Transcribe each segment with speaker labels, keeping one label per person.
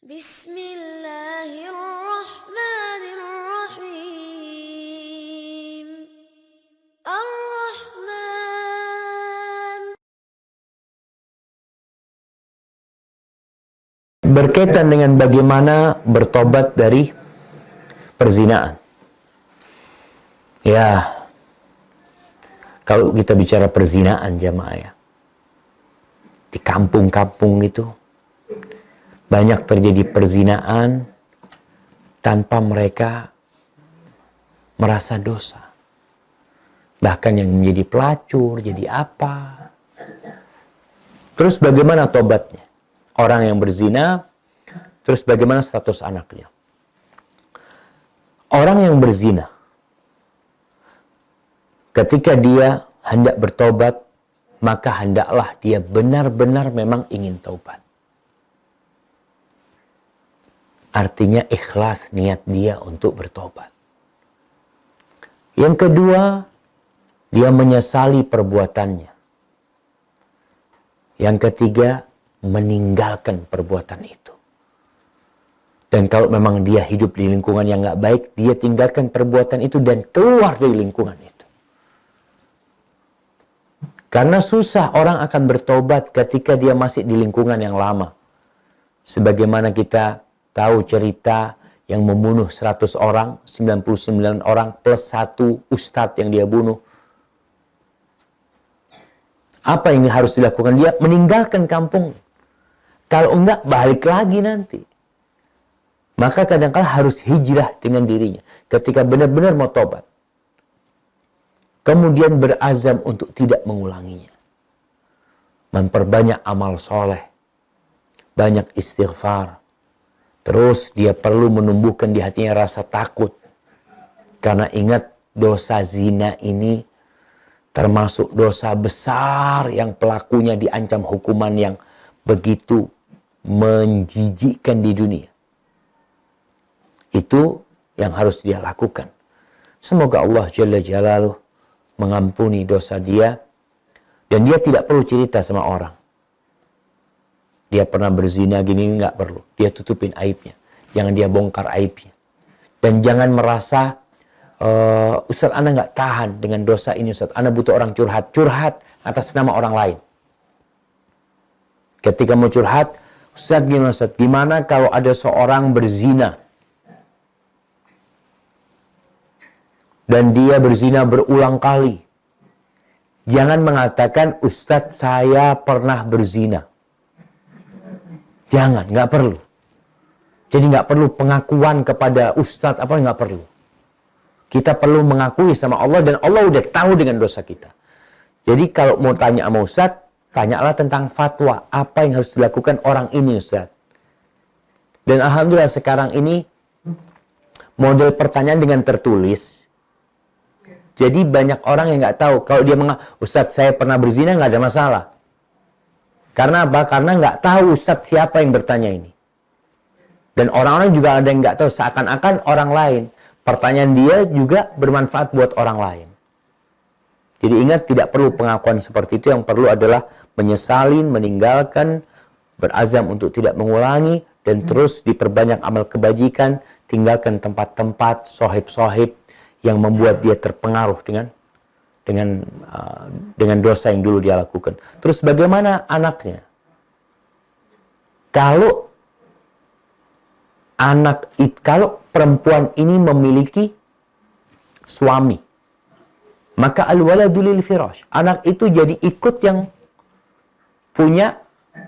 Speaker 1: Bismillahirrahmanirrahim. Ar-Rahman.
Speaker 2: Berkaitan dengan bagaimana bertobat dari perzinaan. Ya, kalau kita bicara perzinaan jamaah ya, di kampung-kampung itu banyak terjadi perzinaan tanpa mereka merasa dosa. Bahkan yang menjadi pelacur, jadi apa. Terus bagaimana tobatnya? Orang yang berzina, terus bagaimana status anaknya? Orang yang berzina, ketika dia hendak bertobat, maka hendaklah dia benar-benar memang ingin taubat. Artinya ikhlas niat dia untuk bertobat. Yang kedua, dia menyesali perbuatannya. Yang ketiga, meninggalkan perbuatan itu. Dan kalau memang dia hidup di lingkungan yang nggak baik, dia tinggalkan perbuatan itu dan keluar dari lingkungan itu. Karena susah orang akan bertobat ketika dia masih di lingkungan yang lama. Sebagaimana kita tahu cerita yang membunuh 100 orang, 99 orang plus 1 ustadz yang dia bunuh. Apa yang harus dilakukan? Dia meninggalkan kampung. Kalau enggak, balik lagi nanti. Maka kadang-kala harus hijrah dengan dirinya. Ketika benar-benar mau tobat. Kemudian berazam untuk tidak mengulanginya. Memperbanyak amal soleh. Banyak istighfar. Terus dia perlu menumbuhkan di hatinya rasa takut. Karena ingat, dosa zina ini termasuk dosa besar yang pelakunya diancam hukuman yang begitu menjijikkan di dunia. Itu yang harus dia lakukan. Semoga Allah Jalla Jalaluh mengampuni dosa dia. Dan dia tidak perlu cerita sama orang. Dia pernah berzina gini, nggak perlu. Dia tutupin aibnya. Jangan dia bongkar aibnya. Dan jangan merasa, Ustaz, Ana nggak tahan dengan dosa ini, Ustaz. Ana butuh orang curhat. Curhat atas nama orang lain. Ketika mau curhat, Ustaz gimana, Ustaz? Gimana kalau ada seorang berzina? Dan dia berzina berulang kali. Jangan mengatakan, Ustaz, saya pernah berzina. Jangan, nggak perlu. Jadi nggak perlu pengakuan kepada ustadz, apa nggak perlu. Kita perlu mengakui sama Allah dan Allah udah tahu dengan dosa kita. Jadi kalau mau tanya sama ustadz, tanyalah tentang fatwa. Apa yang harus dilakukan orang ini, ustadz. Dan alhamdulillah sekarang ini model pertanyaan dengan tertulis. Jadi banyak orang yang nggak tahu. Kalau dia ustadz saya pernah berzina, nggak ada masalah. Karena apa? Karena nggak tahu ustadz siapa yang bertanya ini. Dan orang-orang juga ada yang nggak tahu. Seakan-akan orang lain. Pertanyaan dia juga bermanfaat buat orang lain. Jadi ingat, tidak perlu pengakuan seperti itu. Yang perlu adalah menyesalin, meninggalkan, berazam untuk tidak mengulangi, dan terus diperbanyak amal kebajikan, tinggalkan tempat-tempat, sohib-sohib yang membuat dia terpengaruh dengan dosa yang dulu dia lakukan. Terus bagaimana anaknya? Kalau perempuan ini memiliki suami, maka al-waladu lil firash. Anak itu jadi ikut yang punya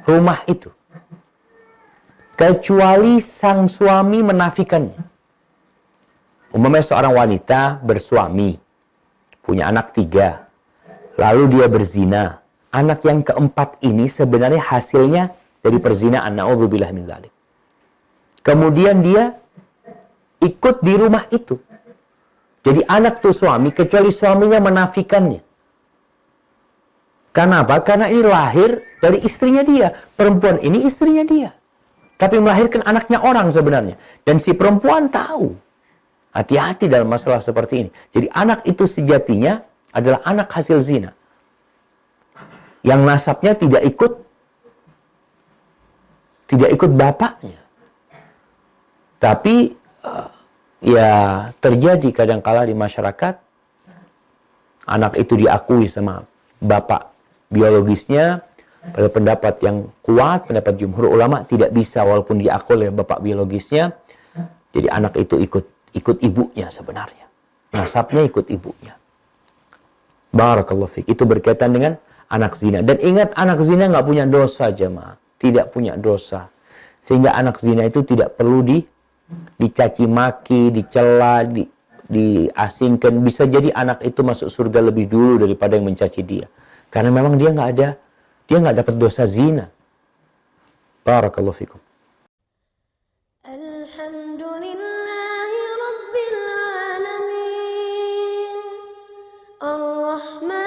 Speaker 2: rumah itu. Kecuali sang suami menafikannya. Umpamanya seorang wanita bersuami, punya anak 3. Lalu dia berzina. Anak yang keempat ini sebenarnya hasilnya dari perzinaan. Na'udzubillah min dzalik. Kemudian dia ikut di rumah itu. Jadi anak tuh suami, kecuali suaminya menafikannya. Kenapa? Karena ini lahir dari istrinya dia. Perempuan ini istrinya dia. Tapi melahirkan anaknya orang sebenarnya. Dan si perempuan tahu. Hati-hati dalam masalah seperti ini. Jadi anak itu sejatinya adalah anak hasil zina. Yang nasabnya tidak ikut bapaknya. Tapi ya terjadi kadang-kala di masyarakat, anak itu diakui sama bapak biologisnya. Pada pendapat yang kuat, pendapat jumhur ulama, tidak bisa walaupun diakui oleh bapak biologisnya. Jadi anak itu ikut ibunya sebenarnya. Nasabnya ikut ibunya. Barakallahu fiik. Itu berkaitan dengan anak zina. Dan ingat, anak zina nggak punya dosa, jemaah. Tidak punya dosa. Sehingga anak zina itu tidak perlu dicaci maki, dicela, diasingkan. Bisa jadi anak itu masuk surga lebih dulu daripada yang mencaci dia. Karena memang dia nggak dapat dosa zina. Barakallahu fikum.
Speaker 1: Alhamdulillahi Rabbil Alamin Ar-Rahman